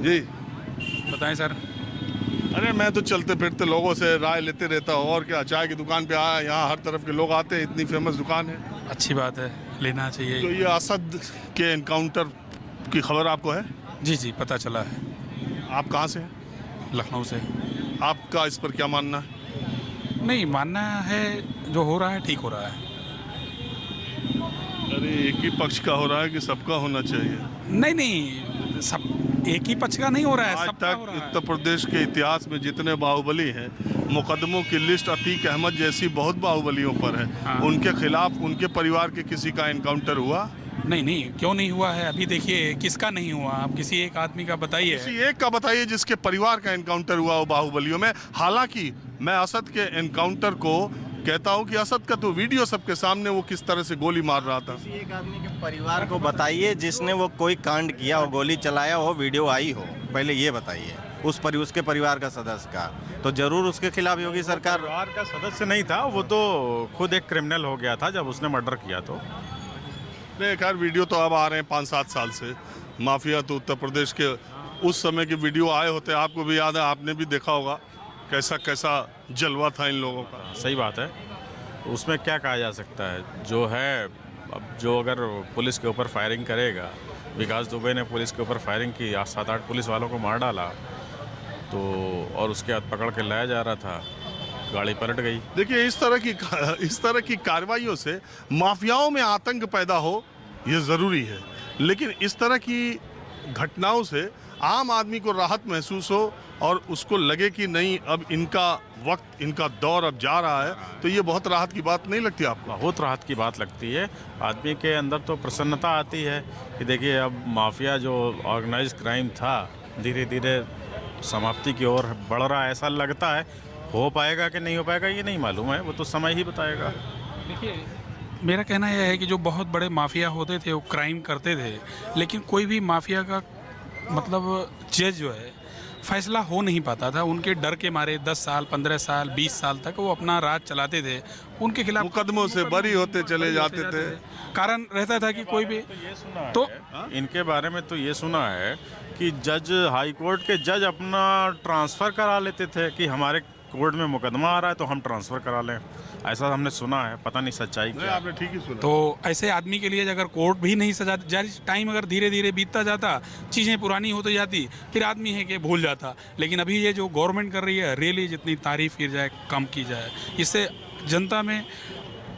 जी बताएं सर। अरे मैं तो चलते फिरते लोगों से राय लेते रहता हूँ, और क्या, चाय की दुकान पे आया, यहाँ हर तरफ के लोग आते हैं, इतनी फेमस दुकान है। अच्छी बात है, लेना तो चाहिए। ये असद के एनकाउंटर की खबर आपको है? जी जी, पता चला है। आप कहाँ से हैं? लखनऊ से। आपका इस पर क्या मानना है? नहीं, मानना है जो हो रहा है ठीक हो रहा है। अरे एक ही पक्ष का हो रहा है कि सबका होना चाहिए? नहीं नहीं, सब एक ही पक्ष का नहीं हो रहा है, आज सबका हो तक रहा है। उत्तर प्रदेश के इतिहास में जितने बाहुबली हैं, मुकदमों की लिस्ट अतीक अहमद जैसी बहुत बाहुबलियों पर है। हाँ। उनके खिलाफ उनके परिवार के किसी का एनकाउंटर हुआ? नहीं नहीं, क्यों नहीं हुआ है? अभी देखिए किसका नहीं हुआ, आप किसी एक आदमी का बताइए। किसी एक का बताइए जिसके परिवार का एनकाउंटर हुआ हो बाहुबलियों में। हालांकि मैं असद के एनकाउंटर को कहता हूं कि असद का तो वीडियो सबके सामने, वो किस तरह से गोली मार रहा था। किसी एक आदमी के परिवार को बताइए जिसने वो कोई कांड किया हो, गोली चलाया हो, वीडियो आई हो, पहले ये बताइए। उसके परिवार का सदस्य का तो जरूर उसके खिलाफ योगी सरकार। परिवार का सदस्य नहीं था वो, तो खुद एक क्रिमिनल हो गया था जब उसने मर्डर किया। तो नहीं खैर, वीडियो तो अब आ रहे हैं 5-7 साल से। माफिया तो उत्तर प्रदेश के उस समय के वीडियो आए होते, आपको भी याद है, आपने भी देखा होगा कैसा कैसा जलवा था इन लोगों का। सही बात है, उसमें क्या कहा जा सकता है। जो है, अब जो अगर पुलिस के ऊपर फायरिंग करेगा, विकास दुबे ने पुलिस के ऊपर फायरिंग की, 7-8 पुलिस वालों को मार डाला, तो और उसके हाथ पकड़ के लाया जा रहा था, गाड़ी पलट गई। देखिए इस तरह की कार्रवाइयों से माफियाओं में आतंक पैदा हो, ये ज़रूरी है, लेकिन इस तरह की घटनाओं से आम आदमी को राहत महसूस हो और उसको लगे कि नहीं, अब इनका वक्त, इनका दौर अब जा रहा है, तो ये बहुत राहत की बात नहीं लगती आपको? बहुत राहत की बात लगती है। आदमी के अंदर तो प्रसन्नता आती है कि देखिए अब माफिया जो ऑर्गेनाइज क्राइम था धीरे धीरे समाप्ति की ओर बढ़ रहा है। ऐसा लगता है। हो पाएगा कि नहीं हो पाएगा ये नहीं मालूम है, वो तो समय ही बताएगा। देखिए, मेरा कहना यह है कि जो बहुत बड़े माफिया होते थे वो क्राइम करते थे, लेकिन कोई भी माफिया का मतलब जज जो है फैसला हो नहीं पाता था। उनके डर के मारे 10 साल, 15 साल, 20 साल तक वो अपना राज चलाते थे। उनके खिलाफ मुकदमों से बरी होते चले जाते थे। कारण रहता था कि कोई भी तो इनके बारे में तो ये सुना है कि जज, हाई कोर्ट के जज अपना ट्रांसफ़र करा लेते थे कि हमारे कोर्ट में मुकदमा आ रहा है तो हम ट्रांसफ़र करा लें। ऐसा हमने सुना है, पता नहीं सच्चाई क्या है। आपने ठीक ही सुना। तो ऐसे आदमी के लिए अगर कोर्ट भी नहीं सजा जारी, टाइम अगर धीरे धीरे बीतता जाता, चीज़ें पुरानी होती जाती, फिर आदमी है कि भूल जाता। लेकिन अभी ये जो गवर्नमेंट कर रही है, रियली जितनी तारीफ़ की जाए कम की जाए। इससे जनता में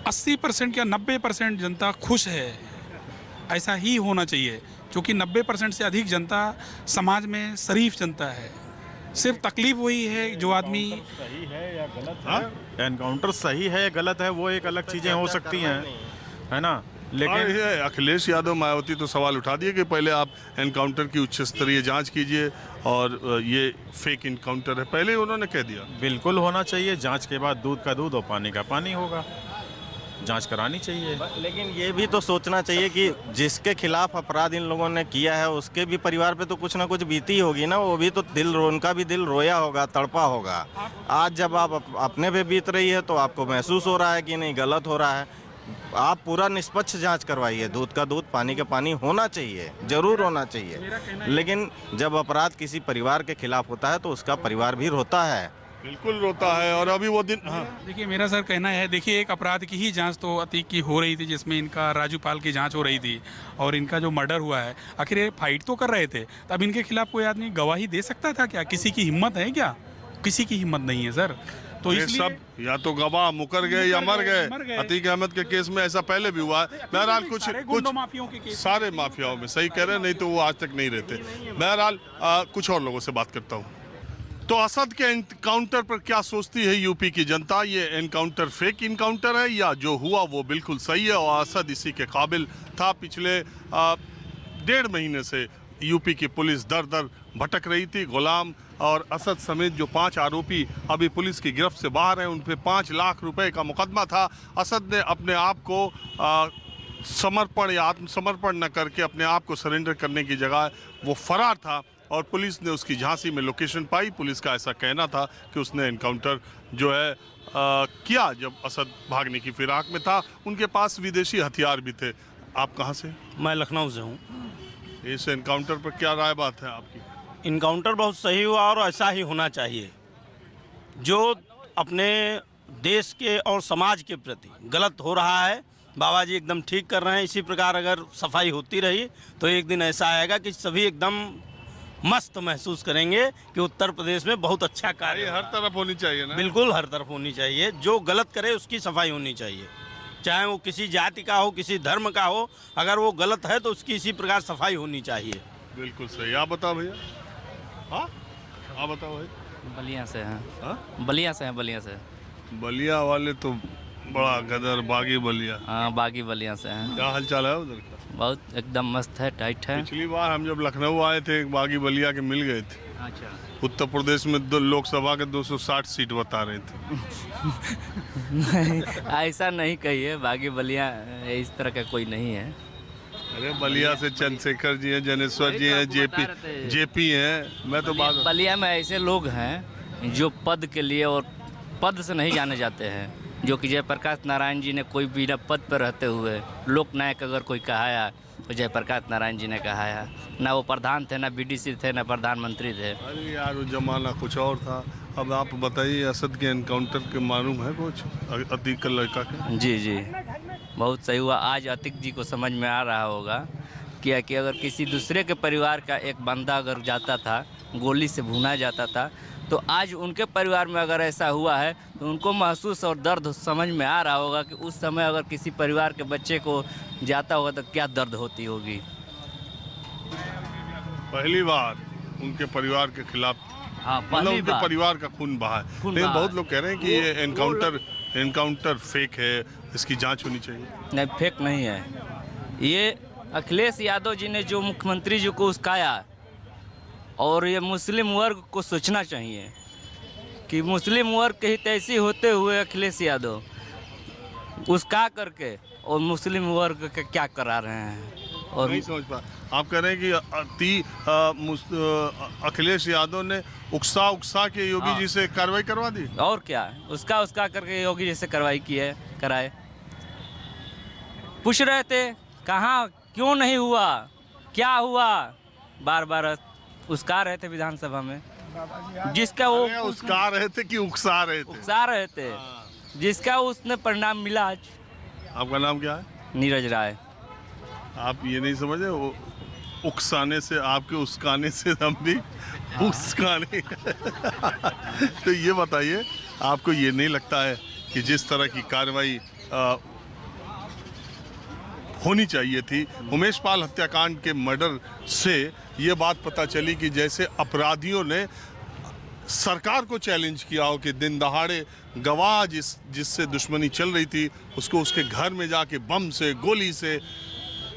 80% या 90% जनता खुश है। ऐसा ही होना चाहिए, क्योंकि 90% से अधिक जनता समाज में शरीफ जनता है। सिर्फ तकलीफ वही है जो आदमी सही है या गलत है, एनकाउंटर सही है या गलत है, वो एक अलग चीज़ें हो सकती हैं, है ना। लेकिन ये अखिलेश यादव, मायावती तो सवाल उठा दिए कि पहले आप एनकाउंटर की उच्च स्तरीय जांच कीजिए और ये फेक एनकाउंटर है, पहले उन्होंने कह दिया। बिल्कुल होना चाहिए, जांच के बाद दूध का दूध और पानी का पानी होगा, जांच करानी चाहिए। लेकिन ये भी तो सोचना चाहिए कि जिसके खिलाफ अपराध इन लोगों ने किया है उसके भी परिवार पे तो कुछ ना कुछ बीती होगी ना। वो भी तो उनका भी दिल रोया होगा, तड़पा होगा। आज जब आप अपने पे बीत रही है तो आपको महसूस हो रहा है कि नहीं, गलत हो रहा है। आप पूरा निष्पक्ष जांच करवाइए, दूध का दूध पानी का पानी होना चाहिए, जरूर होना चाहिए। लेकिन जब अपराध किसी परिवार के खिलाफ होता है तो उसका परिवार भी रोता है। बिल्कुल रोता है। और अभी वो दिन, हाँ देखिए, मेरा सर कहना है, देखिए एक अपराध की ही जांच तो अतीक की हो रही थी, जिसमें इनका राजू पाल की जांच हो रही थी और इनका जो मर्डर हुआ है, आखिर ये फाइट तो कर रहे थे, तब इनके खिलाफ कोई आदमी गवाही दे सकता था क्या? किसी की हिम्मत है क्या? किसी की हिम्मत नहीं है सर। तो ये इसलिए सब या तो गवाह मुकर गए या मर गए। अतीक अहमद के केस में ऐसा पहले भी हुआ है। बहरहाल कुछ माफियाओं के केस, सारे माफियाओं में, सही कह रहे हैं, नहीं तो वो आज तक नहीं रहते। बहरहाल कुछ और लोगों से बात करता हूँ। तो असद के एनकाउंटर पर क्या सोचती है यूपी की जनता? ये एनकाउंटर फेक एनकाउंटर है या जो हुआ वो बिल्कुल सही है और असद इसी के काबिल था? पिछले 1.5 महीने से यूपी की पुलिस दर दर भटक रही थी। गुलाम और असद समेत जो 5 आरोपी अभी पुलिस की गिरफ्त से बाहर हैं, उन पे 5 लाख रुपए का मुकदमा था। असद ने अपने आप को समर्पण या आत्मसमर्पण न करके अपने आप को सरेंडर करने की जगह वो फरार था और पुलिस ने उसकी झांसी में लोकेशन पाई। पुलिस का ऐसा कहना था कि उसने एनकाउंटर जो है किया जब असद भागने की फिराक में था। उनके पास विदेशी हथियार भी थे। आप कहाँ से? मैं लखनऊ से हूँ। इस एनकाउंटर पर क्या राय बात है आपकी? इनकाउंटर बहुत सही हुआ और ऐसा ही होना चाहिए। जो अपने देश के और समाज के प्रति गलत हो रहा है, बाबा जी एकदम ठीक कर रहे हैं। इसी प्रकार अगर सफाई होती रही तो एक दिन ऐसा आएगा कि सभी एकदम मस्त महसूस करेंगे कि उत्तर प्रदेश में बहुत अच्छा कार्य ये हर तरफ होनी चाहिए ना। बिल्कुल हर तरफ होनी चाहिए। जो गलत करे उसकी सफाई होनी चाहिए, चाहे वो किसी जाति का हो, किसी धर्म का हो। अगर वो गलत है तो उसकी इसी प्रकार सफाई होनी चाहिए। बिल्कुल सही। आप बताओ भैया। हाँ, आप बताओ भाई। बलिया से हैं। हाँ, बलिया से हैं, बलिया से। बलिया वाले तो बड़ा गदर बागी बलिया। हाँ, बागी बलिया से हैं। क्या हालचाल है उधर का? बहुत एकदम मस्त है, टाइट है। पिछली बार हम जब लखनऊ आए थे, एक बागी बलिया के मिल गए थे। अच्छा। उत्तर प्रदेश में लोकसभा के 260 सीट बता रहे थे। नहीं, ऐसा नहीं कहिए, बागी बलिया इस तरह का कोई नहीं है। अरे बलिया से चंद्रशेखर जी हैं, जनेश्वर जी हैं, जेपी हैं। मैं तो बात बलिया में ऐसे लोग हैं जो पद के लिए और पद से नहीं जाने जाते हैं। जो कि जयप्रकाश नारायण जी ने कोई बिना पद पर रहते हुए लोकनायक अगर कोई कहाया तो जयप्रकाश नारायण जी ने कहाया। ना वो प्रधान थे, ना बीडीसी थे, ना प्रधानमंत्री थे। अरे यार वो जमाना कुछ और था। अब आप बताइए, असद के एनकाउंटर के मालूम है कुछ अतीक का लड़का के? जी जी, बहुत सही हुआ। आज अतीक जी को समझ में आ रहा होगा कि अगर किसी दूसरे के परिवार का एक बंदा अगर जाता था, गोली से भुना जाता था, तो आज उनके परिवार में अगर ऐसा हुआ है तो उनको महसूस और दर्द समझ में आ रहा होगा कि उस समय अगर किसी परिवार के बच्चे को जाता होगा तो क्या दर्द होती होगी। पहली बार उनके परिवार के खिलाफ, हाँ, मतलब पहली उनके बार परिवार का खून बहा है। खून लेकिन बहा बहुत है। लोग कह रहे हैं कि ये एनकाउंटर फेक है, इसकी जांच होनी चाहिए। नहीं, फेक नहीं है। ये अखिलेश यादव जी ने जो मुख्यमंत्री जी को उसकाया, और ये मुस्लिम वर्ग को सोचना चाहिए कि मुस्लिम वर्ग के हित ऐसी होते हुए अखिलेश यादव उसका करके और मुस्लिम वर्ग के क्या करा रहे हैं। और नहीं समझ पा। आप कह रहे हैं कि अखिलेश यादव ने उकसा के योगी जी से कार्रवाई करवा दी। और क्या, उसका करके योगी जी से कार्रवाई की है, कराए। पूछ रहे थे कहाँ, क्यों नहीं हुआ, क्या हुआ, बार बार उसका रहे थे विधानसभा में। जिसका वो उसका रहे थे कि उकसा रहे थे? जिसका उसने परिणाम मिला आज। आपका नाम क्या है? नीरज राय। आप ये नहीं समझे, वो उकसाने से, आपके उसकाने से हम भी उसकाने। तो ये बताइए, आपको ये नहीं लगता है कि जिस तरह की कार्रवाई होनी चाहिए थी, उमेश पाल हत्याकांड के मर्डर से ये बात पता चली कि जैसे अपराधियों ने सरकार को चैलेंज किया हो कि दिन दहाड़े गवाह जिससे दुश्मनी चल रही थी उसको उसके घर में जाके बम से, गोली से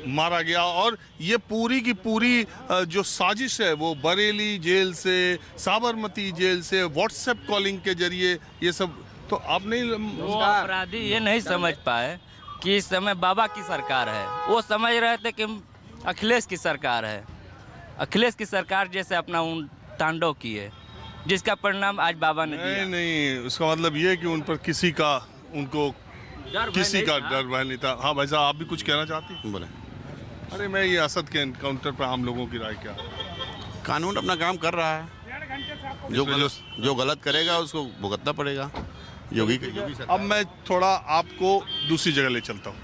मारा गया। और ये पूरी की पूरी जो साजिश है वो बरेली जेल से, साबरमती जेल से, व्हाट्सएप कॉलिंग के जरिए, ये सब तो आप नहीं। वो अपराधी ये नहीं समझ पाए कि इस समय बाबा की सरकार है। वो समझ रहे थे कि अखिलेश की सरकार है। अखिलेश की सरकार जैसे अपना उन तांडव किए, जिसका परिणाम आज बाबा ने दिया। नहीं, उसका मतलब ये है कि उन पर किसी का डर भय नहीं था। हाँ भाई साहब, आप भी कुछ कहना चाहती हैं? बोले। अरे मैं ये असद के एनकाउंटर पर आम लोगों की राय क्या है? कानून अपना काम कर रहा है। जो गलत करेगा उसको भुगतना पड़ेगा। योगी अब मैं थोड़ा आपको दूसरी जगह ले चलता हूँ।